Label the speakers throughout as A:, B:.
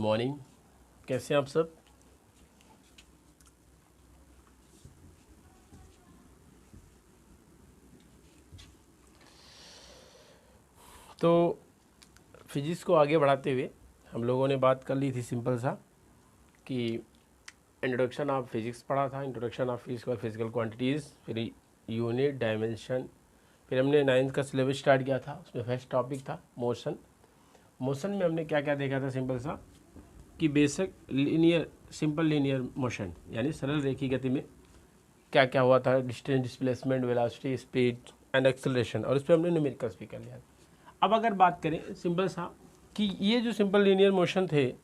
A: Morning. कैसे हैं आप सब? तो फिजिक्स को आगे बढ़ाते हुए हम लोगों ने बात कर ली थी सिंपल सा कि इंट्रोडक्शन ऑफ फिजिक्स पढ़ा था, इंट्रोडक्शन ऑफ फिजिक्स और फिजिकल क्वांटिटीज़, फिर यूनिट, डायमेंशन, फिर हमने 9th का सिलेबस स्टार्ट किया था। उसमें फर्स्ट टॉपिक था मोशन। मोशन में हमने क्या क्या देखा था सिंपल सा कि basic linear, simple linear motion यानी सरल रेखी गति में क्या क्या हुआ था, distance, displacement, velocity, speed and acceleration, और उस पर हमने न्यूमेरिकल्स भी कर लिया। अब अगर बात करें सिंपल सा कि ये जो सिंपल लीनियर मोशन थे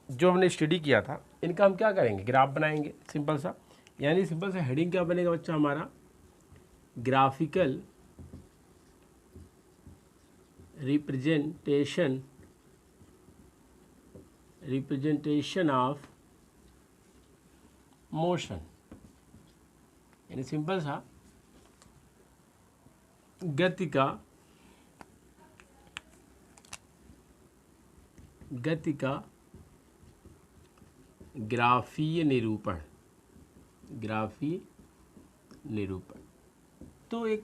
A: जो हमने स्टडी किया था, इनका हम क्या करेंगे, ग्राफ बनाएंगे सिंपल सा। यानी सिंपल सा हेडिंग क्या बनेगा बच्चा हमारा, ग्राफिकल रिप्रेजेंटेशन ऑफ मोशन। यानी सिंपल सा गति का ग्राफीय निरूपण। तो एक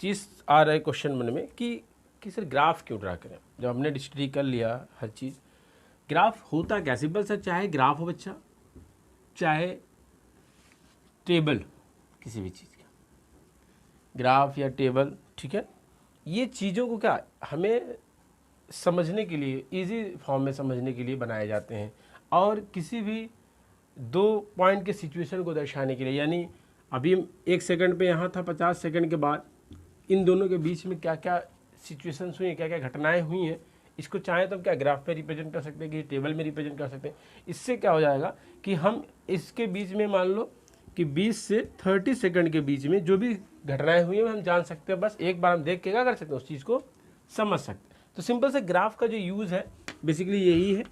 A: चीज़ आ रहा है क्वेश्चन मन में कि सर ग्राफ क्यों ड्रा करें, जब हमने स्टडी कर लिया हर चीज़। ग्राफ होता क्या, सिंपल सर, चाहे ग्राफ हो बच्चा, चाहे टेबल, किसी भी चीज़ का ग्राफ या टेबल, ठीक है, ये चीज़ों को क्या हमें समझने के लिए, इजी फॉर्म में समझने के लिए बनाए जाते हैं, और किसी भी दो पॉइंट के सिचुएशन को दर्शाने के लिए। यानी अभी 1 सेकंड पे यहाँ था, 50 सेकंड के बाद इन दोनों के बीच में क्या क्या सिचुएशंस हुई हैं, क्या क्या घटनाएं हुई हैं, इसको चाहे तो हम क्या ग्राफ पे रिप्रेजेंट कर सकते हैं, कि टेबल में रिप्रेजेंट कर सकते हैं। इससे क्या हो जाएगा कि हम इसके बीच में मान लो कि 20 से 30 सेकंड के बीच में जो भी घटनाएं हुई हैं हम जान सकते हैं। बस एक बार हम देख के क्या कर सकते हैं, उस चीज़ को समझ सकते हैं। तो सिंपल से ग्राफ का जो यूज़ है बेसिकली यही है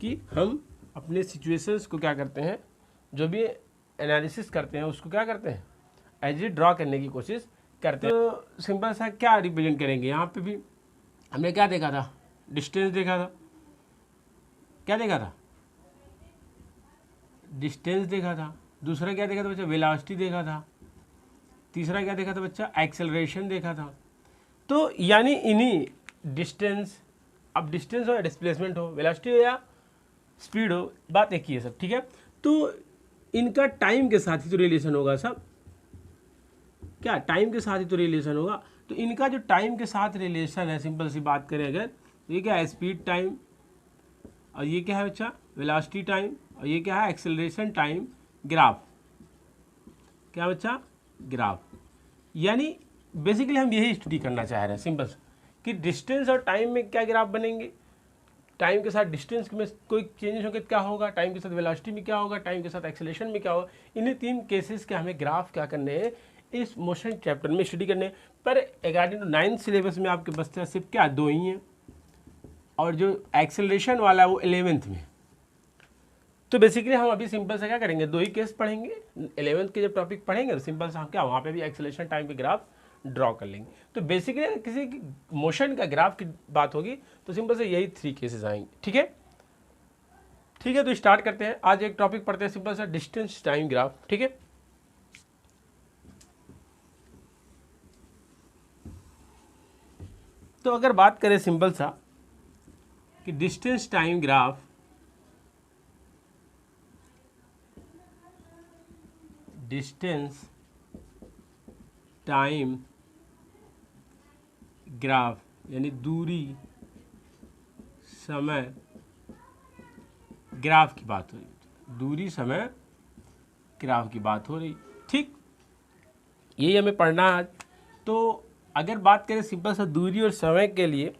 A: कि हम अपने सिचुएशंस को क्या करते हैं, जो भी एनालिसिस करते हैं उसको क्या करते हैं, एज ए ड्रॉ करने की कोशिश करते हैं। तो सिंपल सा क्या रिप्रेजेंट करेंगे, यहाँ पे भी हमने क्या देखा था, डिस्टेंस देखा था, क्या देखा था, डिस्टेंस देखा था। दूसरा क्या देखा था बच्चा, वेलोसिटी देखा था। तीसरा क्या देखा था बच्चा, एक्सेलरेशन देखा था। तो यानी इन्हीं डिस्टेंस, अब डिस्टेंस हो या डिस्प्लेसमेंट हो, वेलोसिटी हो या स्पीड हो, बात एक ही है सब, ठीक है। तो इनका टाइम के साथ ही तो रिलेशन होगा सब, क्या टाइम के साथ ही तो रिलेशन होगा। तो इनका जो टाइम के साथ रिलेशन है, सिंपल सी बात करें अगर, ये क्या है, स्पीड टाइम, और ये क्या है बच्चा, वेलोसिटी टाइम, और ये क्या है, एक्सेलरेशन टाइम, ग्राफ। क्या बच्चा, ग्राफ। यानी बेसिकली हम यही स्टडी करना चाह रहे हैं सिंपल कि डिस्टेंस और टाइम में क्या ग्राफ बनेंगे, टाइम के साथ डिस्टेंस में कोई चेंजेस होंगे क्या होगा, टाइम के साथ वेलोसिटी में क्या होगा, टाइम के साथ एक्सेलरेशन में क्या होगा। इन्हीं 3 केसेस के हमें ग्राफ क्या करने हैं इस मोशन चैप्टर में स्टडी करने। पर अकॉर्डिंग टू 9th सिलेबस में आपके बचते हैं सिर्फ क्या 2 ही हैं, और जो एक्सेलरेशन वाला है वो 11th में। तो बेसिकली हम अभी सिंपल से क्या करेंगे, 2 ही केस पढ़ेंगे। 11th के जब टॉपिक पढ़ेंगे तो सिंपल से हम क्या वहाँ पे भी एक्सेलरेशन टाइम के ग्राफ ड्रॉ कर लेंगे। तो बेसिकली किसी की मोशन का ग्राफ की बात होगी तो सिंपल से यही 3 केसेस आएंगे, ठीक है। ठीक है, तो स्टार्ट करते हैं। आज एक टॉपिक पढ़ते हैं सिंपल सा, डिस्टेंस टाइम ग्राफ, ठीक है। तो अगर बात करें सिंपल सा कि distance time graph, distance time graph यानी दूरी समय ग्राफ की बात हो रही, दूरी समय ग्राफ की बात हो रही, ठीक, यही हमें पढ़ना है आज। तो अगर बात करें सिंपल सा दूरी और समय के लिए,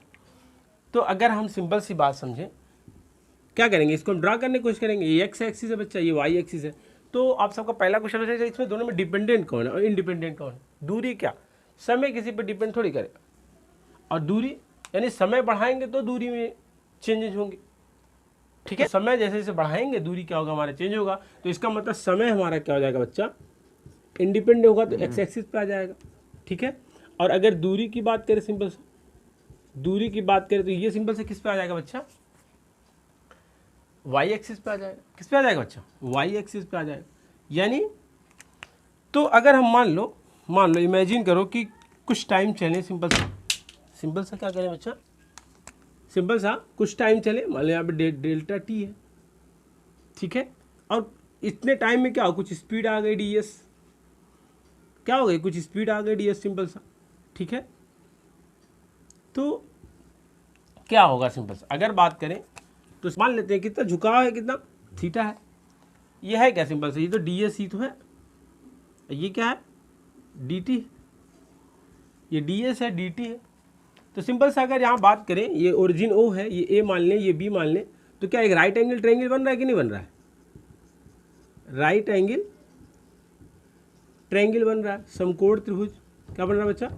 A: तो अगर हम सिंपल सी बात समझें, क्या करेंगे, इसको हम ड्रा करने की कोशिश करेंगे। ये एक्स एक्सिस है बच्चा, ये वाई एक्सिस है। तो आप सबका पहला क्वेश्चन हो जाएगा इसमें दोनों में डिपेंडेंट कौन है और इंडिपेंडेंट कौन है। दूरी क्या, समय किसी पर डिपेंड थोड़ी करेगा, और दूरी यानी समय बढ़ाएंगे तो दूरी में चेंजेस होंगे, ठीक है। समय जैसे जैसे बढ़ाएंगे दूरी क्या होगा, हमारा चेंज होगा। तो इसका मतलब समय हमारा क्या हो जाएगा बच्चा, इंडिपेंडेंट होगा, तो एक्स एक्सिस पे आ जाएगा, ठीक है। और अगर दूरी की बात करें, सिंपल से दूरी की बात करें तो ये सिंपल से किस पे आ जाएगा बच्चा, वाई एक्सिस पे आ जाएगा। किस पे आ जाएगा बच्चा? वाई एक्सिस पे आ जाएगा। यानी तो अगर हम मान लो इमेजिन करो कि कुछ टाइम चले, सिंपल सा क्या करें बच्चा, सिंपल सा कुछ टाइम चले, मान लो यहाँ पे डेल्टा टी है, ठीक है, और इतने टाइम में क्या हो, कुछ स्पीड आ गई ds, क्या हो गई, कुछ स्पीड आ गई ds, सिंपल सा, ठीक है। तो क्या होगा सिंपल सा, अगर बात करें तो मान लेते हैं कितना झुकाव है, कितना थीटा है, ये है क्या सिंपल सा, ये तो ds ही तो है, ये क्या है dt, ये ds है, dt है। तो सिंपल सा अगर यहाँ बात करें, ये ओरिजिन O है, ये A मान लें, ये B मान लें, तो क्या एक राइट एंगल ट्रायंगल बन रहा है कि नहीं बन रहा है? राइट एंगल ट्रायंगल बन रहा है, समकोण त्रिभुज क्या बन रहा है बच्चा?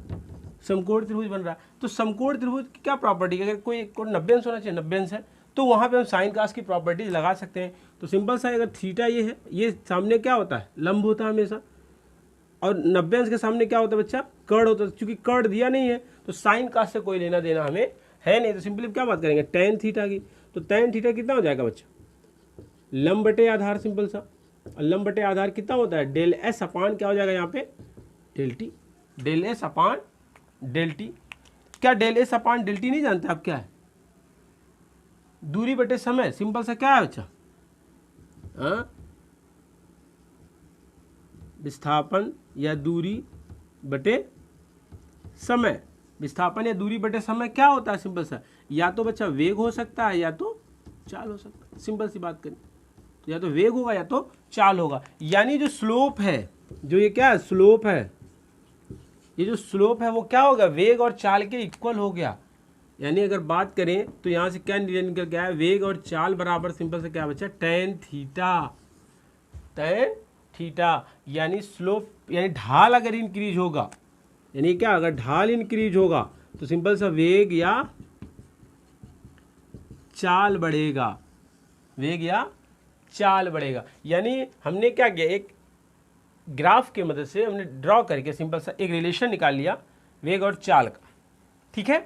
A: समकोण त्रिभुज बन रहा है। तो समकोण त्रिभुज की क्या प्रॉपर्टी है, अगर कोई 90 अंश होना चाहिए, 90 अंश है, तो वहाँ पे हम साइन कास की प्रॉपर्टीज लगा सकते हैं। तो सिंपल सा अगर थीटा ये है, ये सामने क्या होता है, लंब होता है हमेशा, और 90 अंश के सामने क्या होता है बच्चा, कर्ण होता है। चूंकि कर्ण दिया नहीं है तो साइन कास से कोई लेना देना हमें है नहीं, तो सिंपली क्या बात करेंगे, टेन थीटा की। तो टेन थीटा कितना हो जाएगा बच्चा, लंब बटे आधार, सिंपल सा, और लंब बटे आधार कितना होता है, डेल एस अपान क्या हो जाएगा यहाँ पे, del T, del S upon del T. क्या del S upon del T नहीं जानते आप क्या है? दूरी बटे समय, सिंपल सा क्या है बच्चा, विस्थापन या दूरी बटे समय। विस्थापन या दूरी बटे समय क्या होता है सिंपल सा, या तो बच्चा वेग हो सकता है या तो चाल हो सकता है, सिंपल सी बात करें तो या तो वेग होगा या तो चाल होगा। यानी जो स्लोप है, जो ये क्या है स्लोप है, ये जो स्लोप है वो क्या होगा, वेग और चाल के इक्वल हो गया। यानी अगर बात करें तो यहाँ से क्या निकल गया है, वेग और चाल बराबर सिंपल से क्या बच्चा, टेन थीटा, टेन थीटा। यानी स्लोप यानी ढाल अगर इंक्रीज होगा, यानी क्या, अगर ढाल इंक्रीज होगा तो सिंपल सा वेग या चाल बढ़ेगा, वेग या चाल बढ़ेगा। यानी हमने क्या किया, एक ग्राफ की मदद से हमने ड्रॉ करके सिंपल सा एक रिलेशन निकाल लिया वेग और चाल का, ठीक है।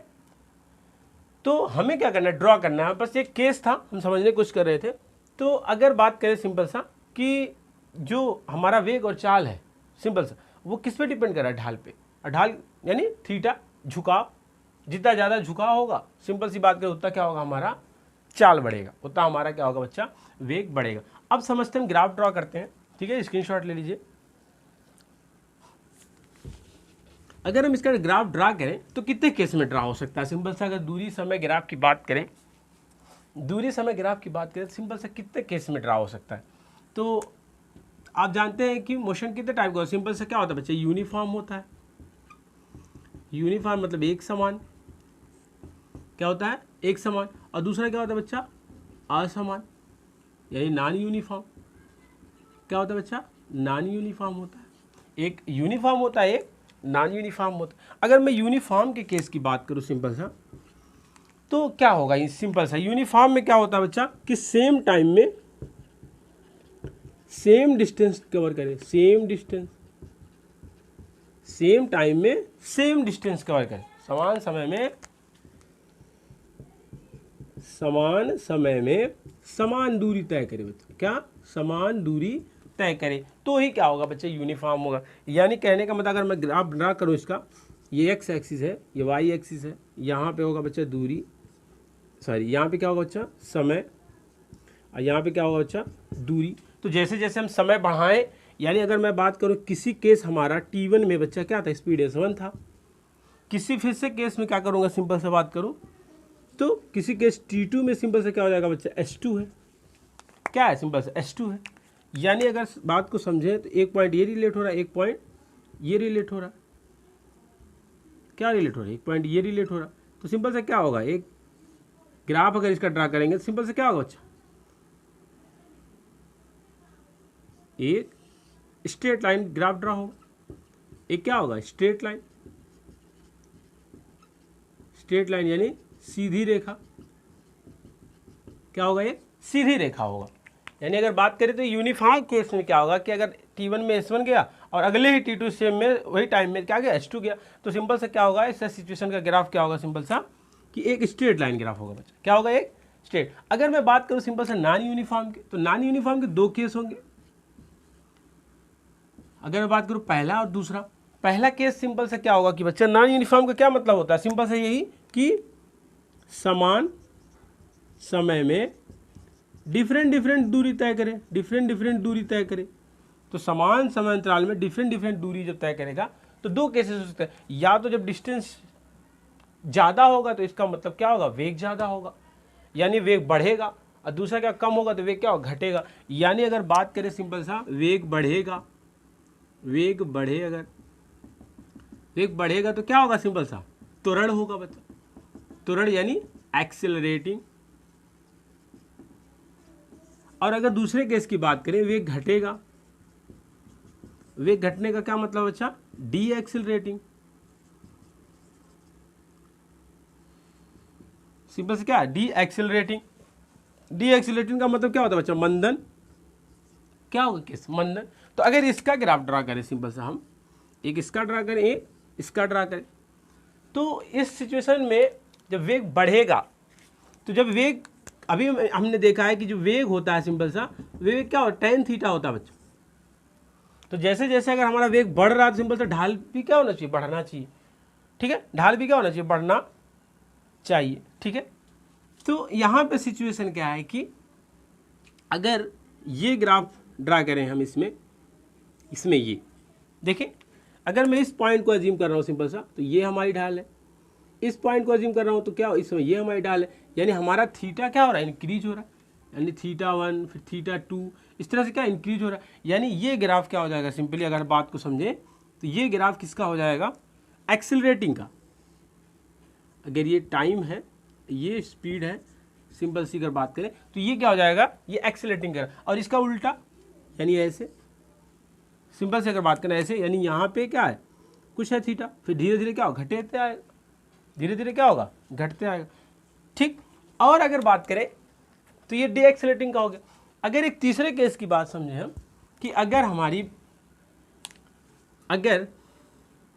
A: तो हमें क्या करना है, ड्रॉ करना है, बस एक केस था, हम समझने की कोशिश कर रहे थे। तो अगर बात करें सिंपल सा कि जो हमारा वेग और चाल है सिंपल सा, वो किस पे डिपेंड कर रहा है, ढाल पे, और ढाल यानी थीटा, झुकाव, जितना ज़्यादा झुकाव होगा सिंपल सी बात करें उतना क्या होगा, हमारा चाल बढ़ेगा, उतना हमारा क्या होगा बच्चा, वेग बढ़ेगा। अब समझते हैं, ग्राफ ड्रॉ करते हैं, ठीक है, स्क्रीनशॉट ले लीजिए। अगर हम इसका ग्राफ ड्रा करें तो कितने केस में ड्रा हो सकता है, सिंपल सा अगर दूरी समय ग्राफ की बात करें, दूरी समय ग्राफ की बात करें, सिंपल सा कितने केस में ड्रा हो सकता है। तो आप जानते हैं कि मोशन कितने टाइप का होता है, सिंपल सा क्या होता है बच्चे, यूनिफॉर्म होता है, यूनिफॉर्म मतलब एक समान, क्या होता है, एक समान, और दूसरा क्या होता है बच्चा, असमान, यानी नॉन यूनिफॉर्म, क्या होता है बच्चा, नॉन यूनिफॉर्म होता है। एक यूनिफॉर्म होता है, एक नॉन यूनिफॉर्म होता है। अगर मैं यूनिफॉर्म के केस की बात करूं सिंपल सा, तो क्या होगा, सिंपल सा यूनिफॉर्म में क्या होता है बच्चा कि सेम टाइम में सेम डिस्टेंस कवर करें, सेम डिस्टेंस, सेम टाइम में सेम डिस्टेंस कवर करें, समान समय में समान दूरी तय करें बच्चा, क्या, समान दूरी तय करें, तो ही क्या होगा बच्चे, यूनिफॉर्म होगा। यानी कहने का मतलब अगर मैं ग्राफ ड्रा करूँ इसका, ये एक्स एक्सिस है, ये वाई एक्सिस है, यहाँ पे होगा बच्चा दूरी, सॉरी यहाँ पे क्या होगा बच्चा, समय, और यहाँ पे क्या होगा बच्चा, दूरी। तो जैसे जैसे हम समय बढ़ाएं, यानी अगर मैं बात करूँ किसी केस हमारा T1 में बच्चा क्या था, स्पीड S1 था, किसी फिर से केस में क्या करूँगा, सिंपल से बात करूँ तो किसी केस T2 में सिंपल से क्या हो जाएगा बच्चा, S2 है, क्या है सिंपल से S2 है। यानी अगर बात को समझें तो एक पॉइंट ये रिलेट हो रहा है, एक पॉइंट ये रिलेट हो रहा है, क्या रिलेट हो रहा है, एक पॉइंट ये रिलेट हो रहा है। तो सिंपल से क्या होगा, एक ग्राफ अगर इसका ड्रा करेंगे तो सिंपल से क्या होगा बच्चा, एक स्ट्रेट लाइन ग्राफ ड्रा होगा, एक क्या होगा, स्ट्रेट लाइन, स्ट्रेट लाइन यानी सीधी रेखा, क्या होगा, ये सीधी रेखा होगा। यानी अगर बात करें तो यूनिफॉर्म केस में क्या होगा कि अगर T1 में S1 गया और अगले ही T2 सेम में वही टाइम में क्या गया, S2 गया, तो सिंपल सा क्या होगा, इस सिचुएशन का ग्राफ क्या होगा, सिंपल सा कि एक स्ट्रेट लाइन ग्राफ होगा बच्चा, क्या होगा, एक स्टेट। अगर मैं बात करूं सिंपल सा नॉन यूनिफॉर्म के, तो नॉन यूनिफॉर्म के दो केस होंगे। अगर मैं बात करूं पहला और दूसरा, पहला केस सिंपल सा क्या होगा कि बच्चा नॉन यूनिफॉर्म का क्या मतलब होता है, सिंपल सा यही कि समान समय में डिफरेंट डिफरेंट दूरी तय करें, डिफरेंट डिफरेंट दूरी तय करें। तो समान समय अंतराल में डिफरेंट डिफरेंट दूरी जब तय करेगा तो दो केसेस हो सकते हैं, या तो जब डिस्टेंस ज़्यादा होगा तो इसका मतलब क्या होगा, वेग ज़्यादा होगा, यानी वेग बढ़ेगा, और दूसरा क्या कम होगा तो वेग क्या होगा, घटेगा। यानी अगर बात करें सिंपल सा वेग बढ़ेगा, वेग बढ़े, अगर वेग बढ़ेगा तो क्या होगा, सिंपल सा त्वरण होगा बच्चा, त्वरण यानी एक्सेलरेटिंग। और अगर दूसरे केस की बात करें वेग घटेगा, वेग घटने का क्या मतलब बच्चा, डी एक्सेलरेटिंग। सिंपल से क्या है, डी एक्सेलरेटिंग। डी एक्सेलरेटिंग का मतलब क्या होता है बच्चा, मंदन। क्या होगा केस, मंदन। तो अगर इसका ग्राफ ड्रा करें सिंपल सा, हम एक इसका ड्रा करें, एक इसका ड्रा करें, तो इस सिचुएशन में जब वेग बढ़ेगा, तो जब वेग, अभी हमने देखा है कि जो वेग होता है सिंपल सा, वेग क्या होता है, tan थीटा होता है बच्चों। तो जैसे जैसे अगर हमारा वेग बढ़ रहा है सिंपल सा ढाल भी क्या होना चाहिए, बढ़ना चाहिए। ठीक है, ढाल भी क्या होना चाहिए, बढ़ना चाहिए। ठीक है, तो यहाँ पे सिचुएशन क्या है कि अगर ये ग्राफ ड्रा करें हम इसमें ये देखें, अगर मैं इस पॉइंट को अज्यूम कर रहा हूँ सिंपल सा, तो ये हमारी ढाल है। इस पॉइंट को अज्यूम कर रहा हूँ तो क्या, इसमें ये हमारी ढाल है, यानी हमारा थीटा क्या हो रहा है, इंक्रीज हो रहा है, यानी θ1 फिर θ2, इस तरह से क्या इंक्रीज हो रहा है। यानी ये ग्राफ क्या हो जाएगा, सिंपली अगर बात को समझें तो ये ग्राफ किसका हो जाएगा, एक्सेलरेटिंग का। अगर ये टाइम है, ये स्पीड है, सिंपल सी अगर बात करें तो ये क्या हो जाएगा, ये एक्सेलरेटिंग कर, और इसका उल्टा यानी ऐसे, सिंपल से अगर बात करें ऐसे, यानी यहाँ पे क्या है, कुछ है थीटा, फिर धीरे धीरे क्या होगा, घटते आएगा, धीरे धीरे क्या होगा, घटते आएगा। ठीक, और अगर बात करें तो ये डी एक्सेलरेटिंग का हो गया। अगर एक तीसरे केस की बात समझें हम, कि अगर हमारी, अगर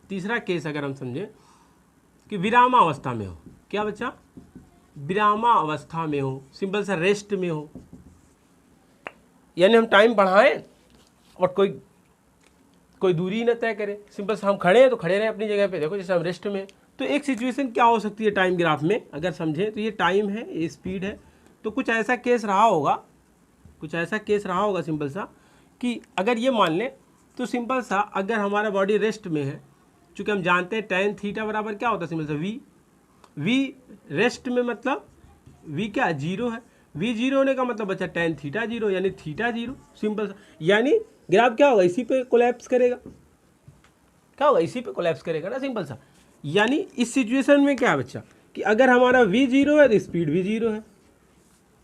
A: तीसरा केस अगर हम समझें कि विरामावस्था में हो, क्या बच्चा, विरामावस्था में हो, सिंपल सा रेस्ट में हो, यानी हम टाइम बढ़ाएं और कोई दूरी न तय करें, सिंपल सा हम खड़े हैं तो खड़े रहें अपनी जगह पे, देखो जैसे हम रेस्ट में। तो एक सिचुएशन क्या हो सकती है टाइम ग्राफ में, अगर समझें तो ये टाइम है, ये स्पीड है, तो कुछ ऐसा केस रहा होगा, कुछ ऐसा केस रहा होगा सिंपल सा कि अगर ये मान लें तो सिंपल सा अगर हमारा बॉडी रेस्ट में है, चूँकि हम जानते हैं tan थीटा बराबर क्या होता है, सिंपल सा वी रेस्ट में मतलब वी क्या जीरो है, वी जीरो होने का मतलब बच्चा tan थीटा जीरो, यानी थीटा जीरो, सिंपल सा। यानी ग्राफ क्या होगा, इसी पे कोलैप्स करेगा, क्या होगा, इसी पे कोलैप्स करेगा ना, सिंपल सा। यानी इस सिचुएशन में क्या है बच्चा कि अगर हमारा वी जीरो है तो स्पीड भी जीरो है।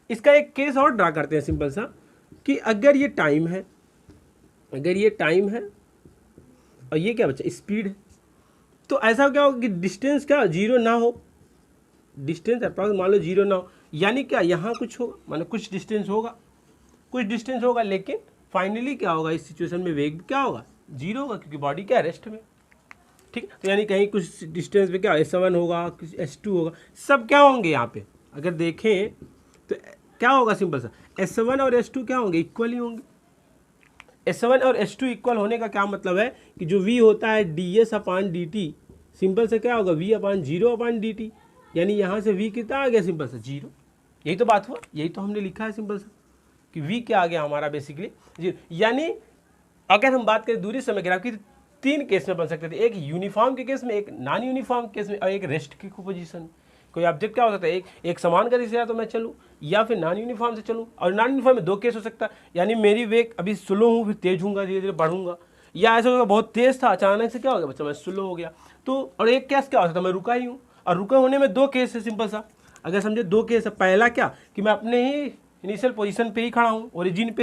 A: इसका एक केस और ड्रा करते हैं सिंपल सा, कि अगर ये टाइम है, अगर ये टाइम है और ये क्या बच्चा स्पीड है, तो ऐसा क्या होगा कि डिस्टेंस क्या जीरो ना हो, डिस्टेंस अप्रॉक्स मान लो जीरो ना हो, यानी क्या यहाँ कुछ होगा, मानो कुछ डिस्टेंस होगा, कुछ डिस्टेंस होगा, लेकिन फाइनली क्या होगा, इस सिचुएशन में वेग क्या होगा, जीरो होगा, क्योंकि बॉडी क्या रेस्ट में। ठीक, तो यानी कहीं कुछ डिस्टेंस पे क्या S1 होगा, कुछ S2 होगा, सब क्या होंगे यहाँ पे अगर देखें तो क्या होगा, सिंपल सा S1 और S2 क्या होंगे, इक्वल ही होंगे। S1 और S2 इक्वल होने का क्या मतलब है कि जो V होता है ds/dt, सिंपल से क्या होगा V/0/dt, यानी यहाँ से V कितना आ गया, सिंपल सा जीरो। यही तो बात हुआ, यही तो हमने लिखा है सिंपल सा कि V क्या आ गया हमारा बेसिकली जीरो। यानी अगर हम बात करें दूरी समय ग्राफ की, तीन केस में बन सकते थे, एक यूनिफॉर्म के केस में, एक नॉन यूनिफॉर्म केस में, और एक रेस्ट की पोजीशन। कोई ऑब्जेक्ट क्या हो सकता है, एक समान गति से या तो मैं चलूँ, या फिर नॉन यूनिफॉर्म से चलूँ। और नॉन यूनिफॉर्म में दो केस हो सकता है, यानी मेरी वेग अभी स्लो हूँ, फिर तेज हूँगा, धीरे धीरे बढ़ूंगा, या ऐसा होगा बहुत तेज था अचानक से क्या हो गया बच्चा, मैं स्लो हो गया। तो और एक केस क्या हो सकता है, मैं रुका ही हूँ, और रुका होने में दो केस है, सिंपल सा अगर समझे दो केस है। पहला क्या कि मैं अपने ही इनिशियल पोजीशन पे ही खड़ा हूँ, ओरिजिन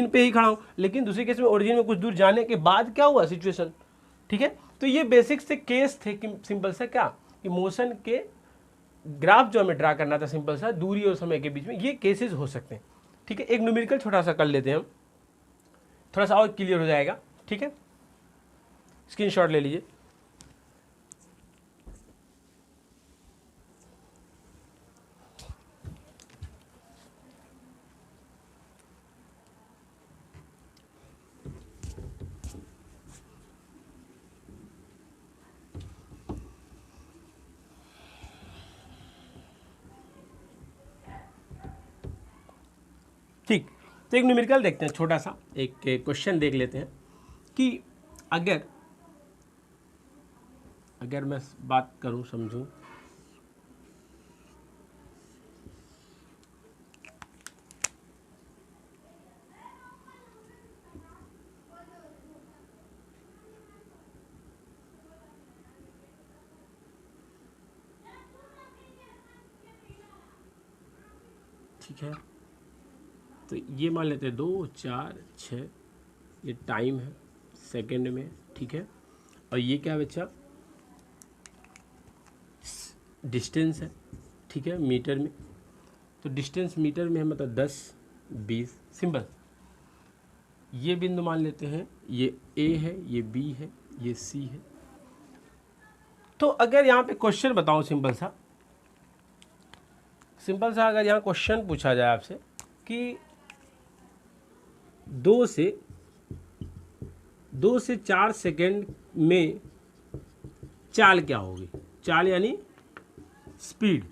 A: पे ही खड़ा हूँ, लेकिन दूसरे केस में ओरिजिन में कुछ दूर जाने के बाद क्या हुआ सिचुएशन। ठीक है, तो ये बेसिक से केस थे कि सिंपल सा क्या कि मोशन के ग्राफ जो हमें ड्रा करना था, सिंपल सा दूरी और समय के बीच में, ये केसेस हो सकते हैं। ठीक है, एक न्यूमेरिकल छोटा सा कर लेते हैं हम, थोड़ा सा और क्लियर हो जाएगा। ठीक है, स्क्रीनशॉट ले लीजिए। तो एक न्यूमेरिकल देखते हैं, छोटा सा एक क्वेश्चन देख लेते हैं कि अगर मैं बात करूं, समझूं, ठीक है। तो ये मान लेते हैं 2, 4, 6, ये टाइम है सेकंड में, ठीक है। और ये क्या बच्चा, डिस्टेंस है, ठीक है, मीटर में। तो डिस्टेंस मीटर में है, मतलब 10, 20, सिंपल। ये बिंदु मान लेते हैं, ये ए है, ये बी है, ये सी है। तो अगर यहाँ पे क्वेश्चन बताओ सिंपल सा अगर यहाँ क्वेश्चन पूछा जाए आपसे कि 2 से 4 सेकेंड में चाल क्या होगी, चाल यानी स्पीड,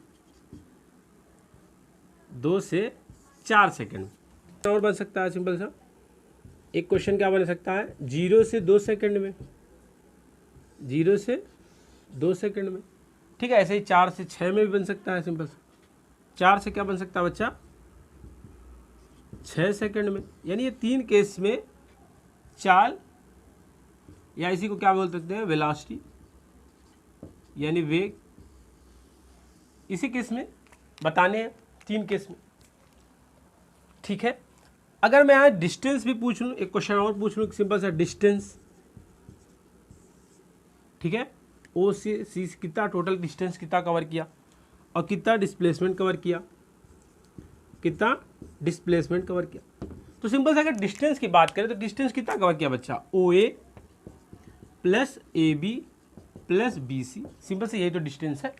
A: 2 से 4 सेकेंड और बन सकता है सिंपल सा। एक क्वेश्चन क्या बन सकता है, 0 से 2 सेकेंड में, 0 से 2 सेकेंड में, ठीक है। ऐसे ही 4 से 6 में भी बन सकता है सिंपल सा। 4 से क्या बन सकता है बच्चा, 6 सेकेंड में। यानी ये 3 केस में चाल, या इसी को क्या बोल सकते हैं, वेलोसिटी यानी वेग, इसी केस में बताने हैं, 3 केस में, ठीक है। अगर मैं यहाँ डिस्टेंस भी पूछ लूँ, एक क्वेश्चन और पूछ लूँ सिंपल सा, डिस्टेंस, ठीक है। ओ से सी कितना टोटल डिस्टेंस कितना कवर किया और कितना डिस्प्लेसमेंट कवर किया, तो सिंपल से अगर डिस्टेंस की बात करें तो डिस्टेंस कितना कवर किया बच्चा, O A plus A B plus B C, simple से यही तो डिस्टेंस है।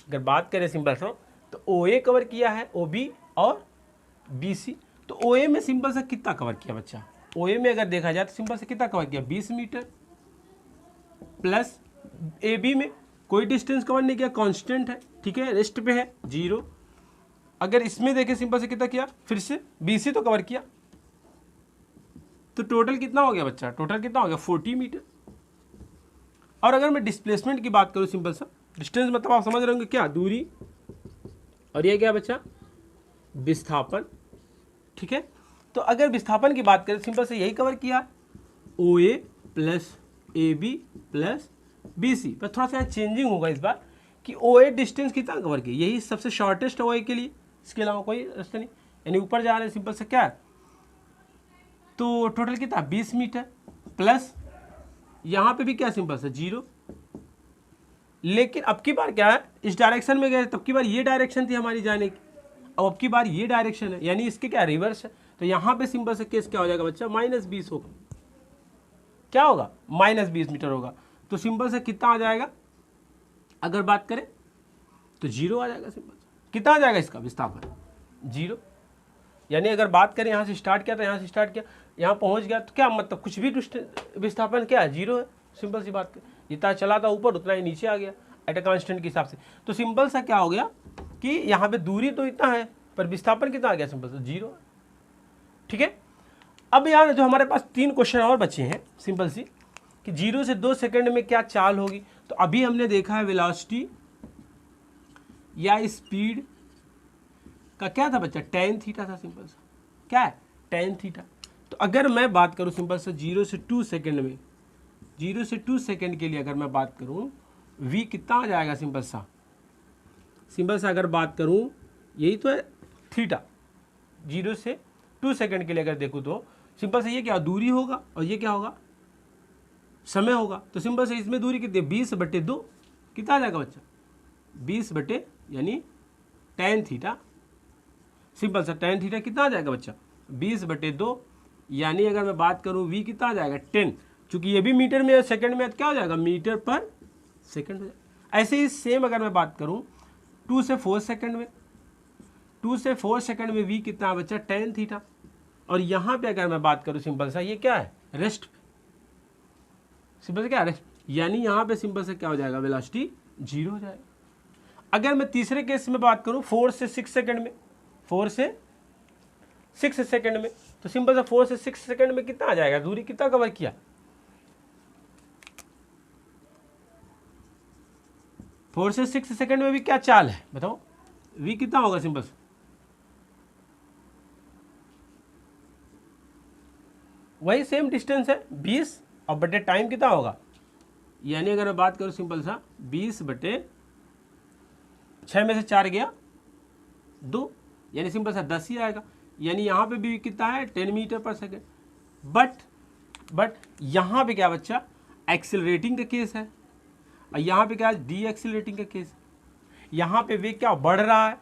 A: अगर बात करें सिंपल सा तो ओ ए कवर किया है, ओ बी और बी सी। तो ओ ए में सिंपल से कितना कवर किया बच्चा, ओ ए में अगर देखा जाए तो सिंपल से कितना कवर किया, 20 मीटर, प्लस ए बी में कोई डिस्टेंस कवर नहीं किया, कांस्टेंट है, ठीक है, रेस्ट पे है 0। अगर इसमें देखें सिंपल से कितना किया, फिर से बी सी तो कवर किया, तो टोटल कितना हो गया बच्चा, टोटल कितना हो गया 40 मीटर। और अगर मैं डिस्प्लेसमेंट की बात करूं सिंपल सा, डिस्टेंस मतलब आप समझ रहे होंगे क्या, दूरी, और ये क्या बच्चा, विस्थापन, ठीक है। तो अगर विस्थापन की बात करें सिंपल से यही कवर किया, O A plus A B plus B C. पर थोड़ा सा चेंजिंग होगा इस बार कि ओ ए डिस्टेंस कितना कवर किया, यही सबसे शॉर्टेस्ट ओ ए के लिए, इसके अलावा कोई रास्ता नहीं, यानी ऊपर जा रहे हैं सिंपल से क्या है, तो टोटल कितना 20 मीटर, प्लस यहाँ पे भी क्या सिंपल से 0। लेकिन अब की बार क्या है, इस डायरेक्शन में गए, तब की बार ये डायरेक्शन थी हमारी जाने की, अब की बार ये डायरेक्शन है, यानी इसके क्या रिवर्स है। तो यहाँ पे सिंपल से केस क्या हो जाएगा बच्चा, -20 होगा, क्या होगा, -20 मीटर होगा। तो सिंपल से कितना आ जाएगा, अगर बात करें तो 0 आ जाएगा सिंपल से। कितना आ जाएगा इसका विस्थापन, 0। यानी अगर बात करें यहाँ से स्टार्ट किया, तो यहाँ से स्टार्ट किया, यहाँ पहुँच गया, तो क्या मतलब कुछ भी विस्थापन क्या है, 0 है, सिंपल सी बात। जितना चला था ऊपर उतना ही नीचे आ गया एट ए कांस्टेंट के हिसाब से। तो सिंपल सा क्या हो गया कि यहाँ पे दूरी तो इतना है पर विस्थापन कितना आ गया, सिंपल सा 0, ठीक है। अब यहाँ जो हमारे पास 3 क्वेश्चन और बचे हैं सिंपल सी, कि 0 से 2 सेकंड में क्या चाल होगी। तो अभी हमने देखा है वेलोसिटी या स्पीड का क्या था बच्चा, tan थीटा था, सिंपल सा क्या है, tan थीटा। तो अगर मैं बात करूं सिंपल सा 0 से 2 सेकंड में, 0 से 2 सेकंड के लिए अगर मैं बात करूं, v कितना आ जाएगा सिंपल सा अगर बात करूं, यही तो है थीटा। 0 से 2 सेकंड के लिए अगर देखूं तो सिंपल से ये क्या दूरी होगा और ये क्या होगा, समय होगा। तो सिंपल से इसमें दूरी कितनी, 20/2 कितना आ जाएगा बच्चा, 20 बटे यानी tan थीटा, सिंपल सा tan थीटा कितना आ जाएगा बच्चा, 20/2, यानी अगर मैं बात करूं v कितना आ जाएगा 10, चूंकि ये भी मीटर में सेकंड में क्या हो जाएगा, मीटर पर सेकंड हो जाएगा। ऐसे ही सेम अगर मैं बात करूं 2 से 4 सेकंड में, 2 से 4 सेकंड में v कितना बच्चा tan थीटा। और यहाँ पे अगर मैं बात करूं सिंपल सा, ये क्या है रेस्ट, सिंपल से क्या रेस्ट, यानी यहाँ पे सिंपल से क्या हो जाएगा, वेलोसिटी 0 हो जाएगा। अगर मैं तीसरे केस में बात करूं 4 से 6 सेकंड में, 4 से 6 सेकंड में। तो सिंपल सा 4 से 6 सेकंड में कितना आ जाएगा, दूरी कितना कवर किया, 4 से 6 सेकंड में भी क्या चाल है बताओ, v कितना होगा सिंपल से, वही सेम डिस्टेंस है 20 और बटे टाइम कितना होगा, यानी अगर मैं बात करूं सिंपल सा 20 बटे 6 में से 4 गया 2, यानी सिंपल सा 10 ही आएगा। यानी यहाँ पे भी कितना है 10 मीटर पर सेकेंड। बट यहाँ पे क्या बच्चा, एक्सिलरेटिंग का केस है और यहाँ पे क्या डी एक्सिलरेटिंग का केस है। यहाँ पे वेग क्या बढ़ रहा है,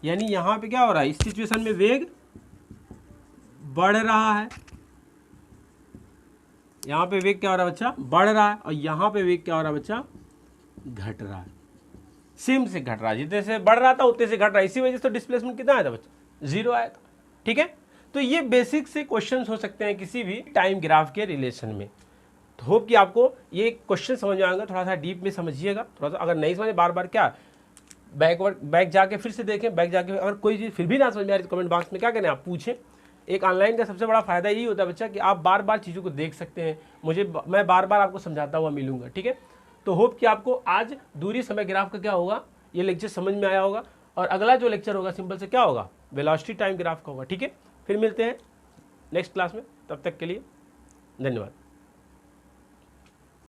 A: यानी यहाँ पे क्या हो रहा है, इस सिचुएशन में वेग बढ़ रहा है, यहाँ पे वेग क्या हो रहा है बच्चा, बढ़ रहा है, और यहाँ पे वेग क्या हो रहा है बच्चा, घट रहा है, सेम से घट रहा है, जितने से बढ़ रहा था उतने से घट रहा है। इसी वजह से तो डिस्प्लेसमेंट कितना आया था बच्चा, 0 आया था। ठीक है, तो ये बेसिक से क्वेश्चंस हो सकते हैं किसी भी टाइम ग्राफ के रिलेशन में। तो होप कि आपको ये क्वेश्चन समझ में आएगा, थोड़ा सा डीप में समझिएगा, थोड़ा सा अगर नहीं समझे बार बार क्या बैक जाके फिर से देखें, बैक जाके अगर कोई चीज़ फिर भी ना समझ में आ रही तो कमेंट बॉक्स में क्या करें आप पूछें। एक ऑनलाइन का सबसे बड़ा फायदा यही होता है बच्चा कि आप बार बार चीज़ों को देख सकते हैं, मैं बार बार आपको समझाता हुआ मिलूंगा। ठीक है, तो होप कि आपको आज दूरी समय ग्राफ का क्या होगा ये लेक्चर समझ में आया होगा, और अगला जो लेक्चर होगा सिंपल से क्या होगा, वेलोसिटी टाइम ग्राफ का होगा। ठीक है, फिर मिलते हैं नेक्स्ट क्लास में, तब तक के लिए धन्यवाद।